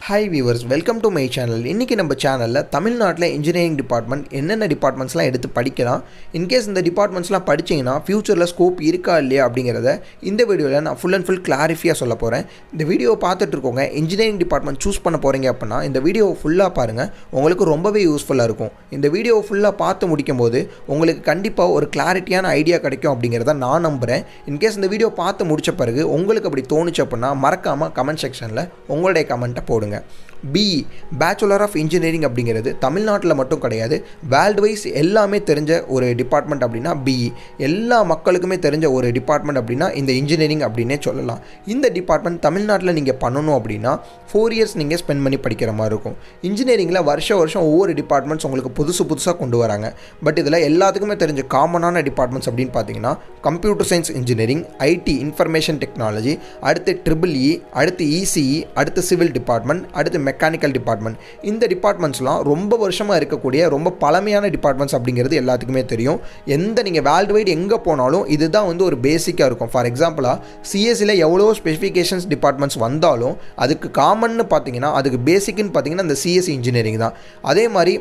Hi viewers, welcome to my channel. இன்றைக்கி நம்ம சேனலில் தமிழ்நாட்டில் இன்ஜினியரிங் டிபார்ட்மெண்ட் என்னென்ன டிபார்ட்மெண்ட்ஸ்லாம் எடுத்து படிக்கலாம், இன்கேஸ் இந்த டிபார்ட்மெண்ட்ஸ்லாம் படிச்சிங்கன்னா ஃப்யூச்சரில் ஸ்கோப் இருக்கா இல்லையா அப்படிங்கிறத இந்த வீடியோவில் நான் ஃபுல் அண்ட் ஃபுல் கிளாரிஃபியாக சொல்ல போகிறேன். இந்த வீடியோவை பார்த்துட்டு இருக்கோங்க இன்ஜினியரிங் டிபார்ட்மெண்ட் சூஸ் பண்ண போகிறீங்க அப்படின்னா இந்த வீடியோவை ஃபுல்லாக பாருங்கள், உங்களுக்கு ரொம்பவே யூஸ்ஃபுல்லாக இருக்கும். இந்த வீடியோவை ஃபுல்லாக பார்த்து முடிக்கும் போது உங்களுக்கு கண்டிப்பாக ஒரு கிளாரிட்டியான ஐடியா கிடைக்கும் அப்படிங்கிறத நான் நம்புகிறேன். இன்கேஸ் இந்த வீடியோ பார்த்து முடித்த பிறகு உங்களுக்கு அப்படி தோணுச்சு அப்படின்னா மறக்காமல் கமெண்ட் செக்ஷனில் உங்களுடைய கமெண்ட்டை போடுங்க. பிஇ பேச்சுலர் ஆஃப் இன்ஜினியரிங் அப்படிங்கிறது தமிழ்நாட்டில் மட்டும் கிடையாது, வேர்ல்டு வைஸ் எல்லாமே தெரிஞ்ச ஒரு டிபார்ட்மெண்ட் அப்படின்னா பிஇ. எல்லா மக்களுக்குமே தெரிஞ்ச ஒரு டிபார்ட்மெண்ட் அப்படின்னா இந்த இன்ஜினியரிங் அப்படின்னே சொல்லலாம். இந்த டிபார்ட்மெண்ட் தமிழ்நாட்டில் நீங்கள் பண்ணணும் அப்படின்னா 4 இயர்ஸ் நீங்கள் ஸ்பெண்ட் பண்ணி படிக்கிற மாதிரி இருக்கும். இன்ஜினியரிங்கில் வருஷம் ஒவ்வொரு டிபார்ட்மெண்ட்ஸ் உங்களுக்கு புதுசாக கொண்டு வராங்க. பட் இதில் எல்லாத்துக்குமே தெரிஞ்ச காமனான டிபார்ட்மெண்ட்ஸ் அப்படின்னு பார்த்தீங்கன்னா computer science engineering, ID information technology, அடுத்து ட்ரிபிள்இ, அடுத்து இசிஇ, அடுத்து சிவில் டிபார்ட்மெண்ட், அடுத்து மெக்கானிக்கல் டிபார்ட்மெண்ட். இந்த டிபார்ட்மெண்ட்ஸ்லாம் ரொம்ப வருஷமாக இருக்கக்கூடிய ரொம்ப பழமையான டிபார்ட்மெண்ட்ஸ் அப்படிங்கிறது எல்லாத்துக்குமே தெரியும். நீங்கள் வேர்ல்டு வைடு எங்கே போனாலும் இதுதான் ஒரு பேசிக்காக இருக்கும். ஃபார் எக்ஸாம்பிளாக சிஎஸ்சியில் எவ்வளோ ஸ்பெசிஃபிகேஷன்ஸ் டிபார்ட்மெண்ட்ஸ் வந்தாலும் அதுக்கு காமன்னு பார்த்தீங்கன்னா அதுக்கு பேசிக்னு பார்த்தீங்கன்னா இந்த சிஎஸ்சி இன்ஜினியரிங் தான். அதே மாதிரி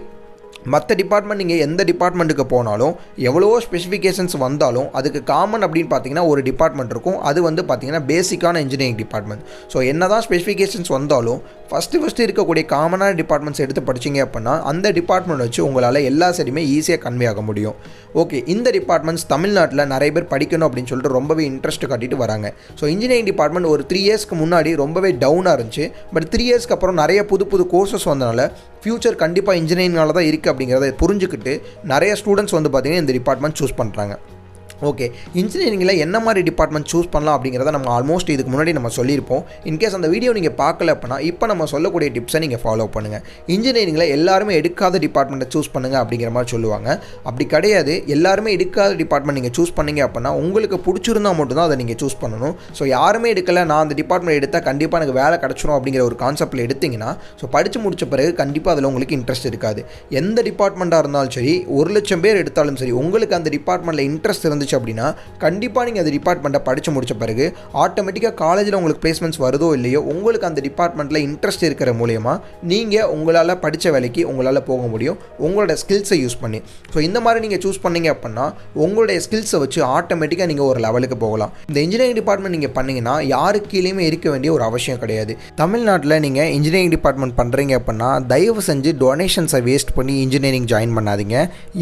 மற்ற டிபார்ட்மெண்ட் நீங்கள் எந்த டிபார்ட்மெண்ட்டுக்கு போனாலும் எவ்வளவோ ஸ்பெசிஃபிகேஷன்ஸ் வந்தாலும் அதுக்கு காமன் அப்படின்னு பார்த்தீங்கன்னா ஒரு டிபார்ட்மெண்ட் இருக்கும். அது பார்த்தீங்கன்னா பேசிக்கான இன்ஜினியரிங் டிபார்ட்மெண்ட். ஸோ என்ன தான் ஸ்பெசிஃபிகேஷன்ஸ் வந்தாலும் ஃபஸ்ட்டு இருக்கக்கூடிய காமனான டிபார்ட்மெண்ட்ஸ் எடுத்து படிச்சிங்க அப்படின்னா அந்த டிபார்ட்மெண்ட் வச்சு உங்களால் எல்லா சைடுமே ஈஸியாக கன்வே ஆக முடியும். ஓகே, இந்த டிபார்ட்மெண்ட்ஸ் தமிழ்நாட்டில் நிறைய பேர் படிக்கணும் அப்படின்னு சொல்லிட்டு ரொம்பவே இன்ட்ரெஸ்ட் காட்டிட்டு வராங்க. ஸோ இன்ஜினியரிங் டிபார்ட்மெண்ட் ஒரு 3 இயர்ஸ்க்கு முன்னாடி ரொம்பவே டவுனாக இருந்துச்சு. பட் 3 இயர்ஸ்க்கு அப்புறம் நிறைய புது கோர்சஸ் வந்தனால ஃப்யூச்சர் கண்டிப்பாக இன்ஜினியரிங்னால தான் இருக்குது அப்படிங்கிறத புரிஞ்சுக்கிட்டு நிறைய ஸ்டூடெண்ட்ஸ் பார்த்தீங்கன்னா இந்த டிபார்ட்மெண்ட் சூஸ் பண்ணுறாங்க. ஓகே, இன்ஜினியரிங்கில் என்ன மாதிரி டிபார்ட்மெண்ட் சூஸ் பண்ணலாம் அப்படிங்கிறத நம்ம ஆல்மோஸ்ட் இதுக்கு முன்னாடி நம்ம சொல்லியிருப்போம். இன்கேஸ் அந்த வீடியோ நீங்கள் பார்க்கல அப்படின்னா இப்போ நம்ம சொல்லக்கூடிய டிப்ஸை நீங்கள் ஃபாலோ பண்ணுங்கள். இன்ஜினியரிங்கில் எல்லாருமே எடுக்காத டிபார்ட்மெண்ட்டை சூஸ் பண்ணுங்கள் அப்படிங்கிற மாதிரி சொல்லுவாங்க. அப்படி கிடையாது. எல்லாருமே எடுக்காத டிபார்ட்மெண்ட் நீங்கள் சூஸ் பண்ணீங்க அப்படின்னா உங்களுக்கு பிடிச்சிருந்தால் மட்டும்தான் அதை நீங்கள் சூஸ் பண்ணணும். ஸோ யாருமே எடுக்கலை, நான் அந்த டிபார்ட்மெண்ட் எடுத்தால் கண்டிப்பாக எனக்கு வேலை கிடச்சிரும் அப்படிங்கிற ஒரு கான்செப்ட்டில் எடுத்திங்கன்னா ஸோ படித்து முடித்த பிறகு கண்டிப்பாக அதில் உங்களுக்கு இன்ட்ரெஸ்ட் இருக்காது. எந்த டிபார்ட்மெண்ட்டாக இருந்தாலும் சரி, 1,00,000 பேர் எடுத்தாலும் சரி, உங்களுக்கு அந்த டிபார்ட்மெண்ட்டில் இன்ட்ரெஸ்ட் இருந்துச்சு அப்படின்னா கண்டிப்பாக நீங்கள் அந்த டிபார்ட்மெண்ட்டை படித்து முடித்த பிறகு ஆட்டோமேட்டிக்காக காலேஜில் உங்களுக்கு பிளேஸ்மெண்ட்ஸ் வருதோ இல்லையோ உங்களுக்கு அந்த டிபார்ட்மெண்ட்டில் இன்ட்ரெஸ்ட் இருக்கிற மூலயமா நீங்கள் உங்களால் படித்த வேலைக்கு உங்களால் போக முடியும் உங்களோட ஸ்கில்ஸை யூஸ் பண்ணி. ஸோ இந்த மாதிரி நீங்கள் சூஸ் பண்ணீங்க அப்படின்னா உங்களுடைய ஸ்கில்ஸை வச்சு ஆட்டோமேட்டிக்காக நீங்கள் ஒரு லெவலுக்கு போகலாம். இந்த இன்ஜினியரிங் டிபார்ட்மெண்ட் நீங்கள் பண்ணிங்கன்னா யாருக்கு கீழேயுமே இருக்க வேண்டிய ஒரு அவசியம் கிடையாது. தமிழ்நாட்டில் நீங்கள் இன்ஜினியரிங் டிபார்ட்மெண்ட் பண்ணுறீங்க அப்படின்னா தயவு செஞ்சு டொனேஷன்ஸை வேஸ்ட் பண்ணி இன்ஜினியரிங் ஜாயின் பண்ணாதீங்க.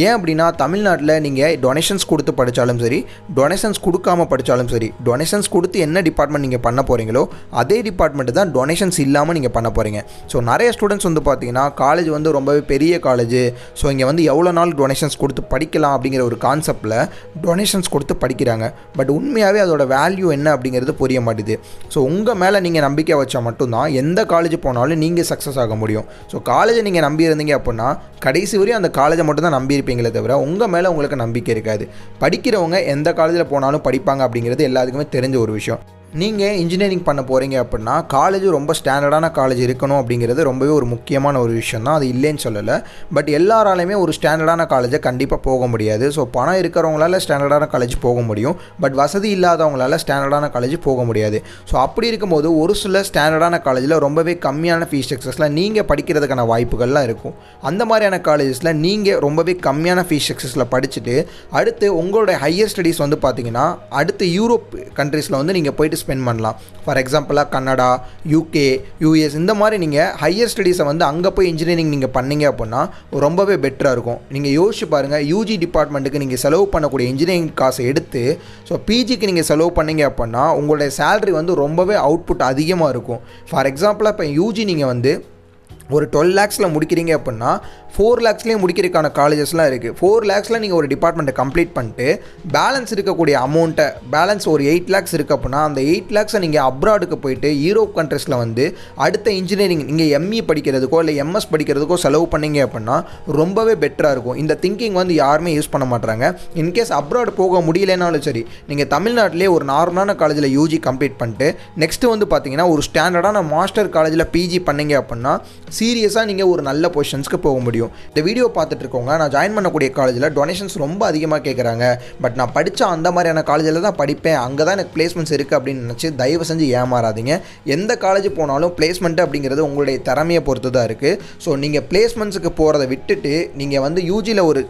ஏன் அப்படின்னா தமிழ்நாட்டில் நீங்கள் டொனேஷன்ஸ் கொடுத்து படித்தாலும் சரி, டொனேஷன்ஸ் கொடுக்காம படித்தாலும் சரி, டொனேஷன்ஸ் கொடுத்து என்ன டிபார்ட்மெண்ட் நீங்கள் பண்ண போகிறீங்களோ அதே டிபார்ட்மெண்ட் தான் டொனேஷன்ஸ் இல்லாமல் நீங்கள் பண்ண போகிறீங்க. ஸோ நிறைய ஸ்டூடெண்ட்ஸ் பார்த்தீங்கன்னா காலேஜ் ரொம்பவே பெரிய காலேஜ், ஸோ இங்கே எவ்வளோ நாள் டொனேஷன்ஸ் கொடுத்து படிக்கலாம் அப்படிங்கிற ஒரு கான்செப்டில் டொனேஷன்ஸ் கொடுத்து படிக்கிறாங்க. பட் உண்மையாகவே அதோட வேல்யூ என்ன அப்படிங்கிறது புரிய மாட்டேது. ஸோ உங்கள் மேலே நீங்கள் நம்பிக்கை வச்சா மட்டும்தான் எந்த காலேஜ் போனாலும் நீங்கள் சக்ஸஸ் ஆக முடியும். ஸோ காலேஜை நீங்கள் நம்பி இருந்தீங்க அப்படின்னா கடைசி வரையும் அந்த காலேஜை மட்டும் தான் நம்பி இருப்பீங்களே தவிர உங்கள் மேலே உங்களுக்கு நம்பிக்கை இருக்காது. படிக்கிறவங்க எந்த காலேஜில் போனாலும் படிப்பாங்க அப்படிங்கிறது எல்லாத்துக்குமே தெரிஞ்ச ஒரு விஷயம். நீங்கள் இன்ஜினியரிங் பண்ண போகிறீங்க அப்படின்னா காலேஜ் ரொம்ப ஸ்டாண்டர்டான காலேஜ் இருக்கணும் அப்படிங்கிறது ரொம்பவே ஒரு முக்கியமான ஒரு விஷயம் தான். அது இல்லைன்னு சொல்லலை. பட் எல்லாராலையுமே ஒரு ஸ்டாண்டர்டான காலேஜை கண்டிப்பாக போக முடியாது. ஸோ பணம் இருக்கிறவங்களால ஸ்டாண்டர்டான காலேஜ் போக முடியும், பட் வசதி இல்லாதவங்களால ஸ்டாண்டர்டான காலேஜ் போக முடியாது. ஸோ அப்படி இருக்கும்போது ஒரு சில ஸ்டாண்டர்டான காலேஜில் ரொம்பவே கம்மியான ஃபீஸ் ஸ்ட்ரக்சர்ஸில் நீங்கள் படிக்கிறதுக்கான வாய்ப்புகள்லாம் இருக்கும். அந்த மாதிரியான காலேஜஸில் நீங்கள் ரொம்பவே கம்மியான ஃபீஸ் ஸ்ட்ரக்சர்ஸில் படிச்சுட்டு அடுத்து உங்களுடைய ஹையர் ஸ்டடீஸ் பார்த்தீங்கன்னா அடுத்து யூரோப் கண்ட்ரீஸில் நீங்கள் போயிட்டு ஸ்பெண்ட் பண்ணலாம். ஃபார் எக்ஸாம்பிளாக கனடா, யூகே, யூஎஸ் இந்த மாதிரி நீங்கள் ஹையர் ஸ்டடீஸை அங்கே போய் இன்ஜினியரிங் நீங்கள் பண்ணீங்க அப்படின்னா ரொம்பவே பெட்டராக இருக்கும். நீங்கள் யோசிச்சு பாருங்கள், யூஜி டிபார்ட்மெண்ட்டுக்கு நீங்கள் செலவு பண்ணக்கூடிய இன்ஜினியரிங் காசை எடுத்து ஸோ பிஜிக்கு நீங்கள் செலவு பண்ணீங்க அப்படின்னா உங்களுடைய சேலரி ரொம்பவே அவுட்புட் அதிகமாக இருக்கும். ஃபார் எக்ஸாம்பிளாக இப்போ யூஜி நீங்கள் ஒரு 12 lakhஸில் முடிக்கிறீங்க அப்படின்னா 4 lakhஸ்லேயே முடிக்கிறதுக்கான காலேஜஸ்லாம் இருக்குது. 4 lakhஸில் நீங்கள் ஒரு டிபார்ட்மெண்ட்டை கம்ப்ளீட் பண்ணிட்டு பேலன்ஸ் இருக்கக்கூடிய அமௌண்ட்டை பேலன்ஸ் ஒரு 8 lakhs இருக்குது அப்படின்னா அந்த 8 lakhஸை நீங்கள் அப்ராடுக்கு போயிட்டு யூரோப் கண்ட்ரீஸில் அடுத்த இன்ஜினியரிங் நீங்கள் எம்இ படிக்கிறதுக்கோ இல்லை எம்எஸ் படிக்கிறதுக்கோ செலவு பண்ணீங்க அப்படின்னா ரொம்பவே பெட்டராக இருக்கும். இந்த திங்கிங் யாருமே யூஸ் பண்ண மாட்டாங்க. இன்கேஸ் அப்ராடு போக முடியலைனாலும் சரி, நீங்கள் தமிழ்நாட்டிலே ஒரு நார்மலான காலேஜில் யூஜி கம்ப்ளீட் பண்ணிட்டு நெக்ஸ்ட்டு பார்த்தீங்கன்னா ஒரு ஸ்டாண்டர்டான மாஸ்டர் காலேஜில் பிஜி பண்ணீங்க அப்படின்னா சீரியஸாக நீங்கள் ஒரு நல்ல பொசிஷன்ஸ்க்கு போக முடியும். இந்த வீடியோ பார்த்துட்டு இருக்கவங்க, நான் ஜாயின் பண்ணக்கூடிய காலேஜில் டொனேஷன்ஸ் ரொம்ப அதிகமாக கேட்குறாங்க, பட் நான் படித்த அந்த மாதிரியான காலேஜில் தான் படிப்பேன், அங்கே தான் எனக்கு பிளேஸ்மெண்ட்ஸ் இருக்குது அப்படின்னு நினச்சி தயவு செஞ்சு ஏமாறாதீங்க. எந்த காலேஜ் போனாலும் பிளேஸ்மெண்ட் அப்படிங்கிறது உங்களுடைய திறமையை பொறுத்து தான் இருக்குது. ஸோ நீங்கள் பிளேஸ்மெண்ட்ஸுக்கு போகிறத விட்டுட்டு நீங்கள் வந்து யூஜியில் ஒரு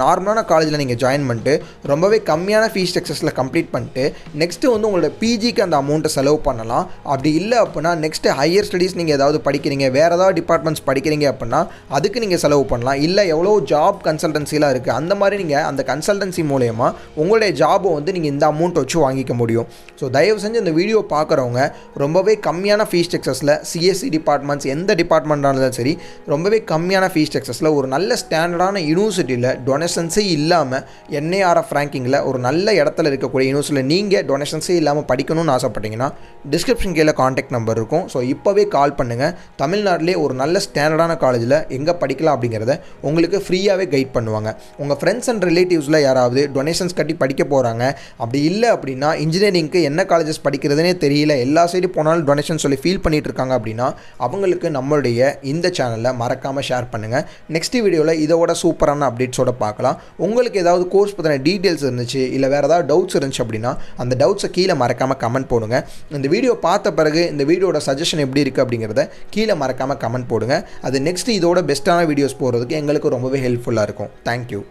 நார்மலான காலேஜில் நீங்கள் ஜாயின் பண்ணிட்டு ரொம்பவே கம்மியான ஃபீஸ் ஸ்ட்ரக்சர்ஸில் கம்ப்ளீட் பண்ணிட்டு நெக்ஸ்ட்டு வந்து உங்களோட பிஜிக்கு அந்த அமௌண்ட்டை செலவு பண்ணலாம். அப்படி இல்லை அப்படின்னா நெக்ஸ்ட்டு ஹையர் ஸ்டடீஸ் நீங்கள் ஏதாவது படிக்கிறீங்க, வேறு ஏதாவது டிபார்ட்மெண்ட்ஸ் படிக்கிறீங்க அப்படின்னா அதுக்கு நீங்கள் செலவு பண்ணலாம். இல்லை எவ்வளோ ஜாப் கன்சல்டன்சிலாம் இருக்குது, அந்த மாதிரி நீங்கள் அந்த கன்சல்டன்சி மூலயமா உங்களுடைய ஜாபை வந்து நீங்கள் இந்த அமௌண்ட் வச்சு வாங்கிக்க முடியும். ஸோ தயவு செஞ்சு இந்த வீடியோ பார்க்குறவங்க ரொம்பவே கம்மியான ஃபீஸ் ஸ்ட்ரக்சர்ஸில் சிஎஸ்சி டிபார்ட்மெண்ட்ஸ் எந்த டிபார்ட்மெண்ட்டானாலும் சரி ரொம்பவே கம்மியான ஃபீஸ் ஸ்ட்ரக்சர்ஸில் ஒரு நல்ல ஸ்டாண்டர்டான யூனிவர்சிட்டியில் டொனேஷன்ஸே இல்லாமல் என்ஏஆர்எஃப் ரேங்கிங்கில் ஒரு நல்ல இடத்துல இருக்கக்கூடிய யூனிவர்சிட்டியில் நீங்கள் டொனேஷன்ஸே இல்லாமல் படிக்கணும்னு ஆசைப்பட்டீங்கன்னா டிஸ்கிரிப்ஷன் கீழே காண்டாக்ட் நம்பர் இருக்கும். ஸோ இப்போவே கால் பண்ணுங்கள். தமிழ்நாட்டிலே ஒரு நல்ல ஸ்டாண்டர்டான காலேஜில் எங்கே படிக்கலாம் அப்படிங்கிறத உங்களுக்கு ஃப்ரீயாகவே கைட் பண்ணுவாங்க. உங்கள் ஃப்ரெண்ட்ஸ் அண்ட் ரிலேட்டிவ்ஸில் யாராவது டொனேஷன்ஸ் கட்டி படிக்க போகிறாங்க, அப்படி இல்லை அப்படின்னா இன்ஜினியரிங்க்கு என்ன காலேஜஸ் படிக்கிறதுனே தெரியல, எல்லா சைடு போனாலும் டொனேஷன் சொல்லி ஃபீல் பண்ணிகிட்டு இருக்காங்க அப்படின்னா அவங்களுக்கு நம்மளுடைய இந்த சேனலில் மறக்காமல் ஷேர் பண்ணுங்கள். நெக்ஸ்ட் வீடியோவில் இதோட சூப்பரான அப்டேட்ஸோட பார்க்கலாம். உங்களுக்கு ஏதாவது கோர்ஸ் பற்றின டீட்டெயில்ஸ் இருந்துச்சு, இல்லை வேறு ஏதாவது டவுட்ஸ் இருந்துச்சு அப்படின்னா அந்த டவுட்ஸை கீழே மறக்காமல் கமெண்ட் போடுங்க. இந்த வீடியோ பார்த்த பிறகு இந்த வீடியோட சஜஷன் எப்படி இருக்குது அப்படிங்கிறத கீழே மறக்காமல் கமெண்ட் போடுங்க. அது நெக்ஸ்ட் இதோட பெஸ்ட்டான வீடியோஸ் போகிறதுக்கு எங்களுக்கு ரொம்பவே ஹெல்ப்ஃபுல்லாக இருக்கும். தேங்க்யூ.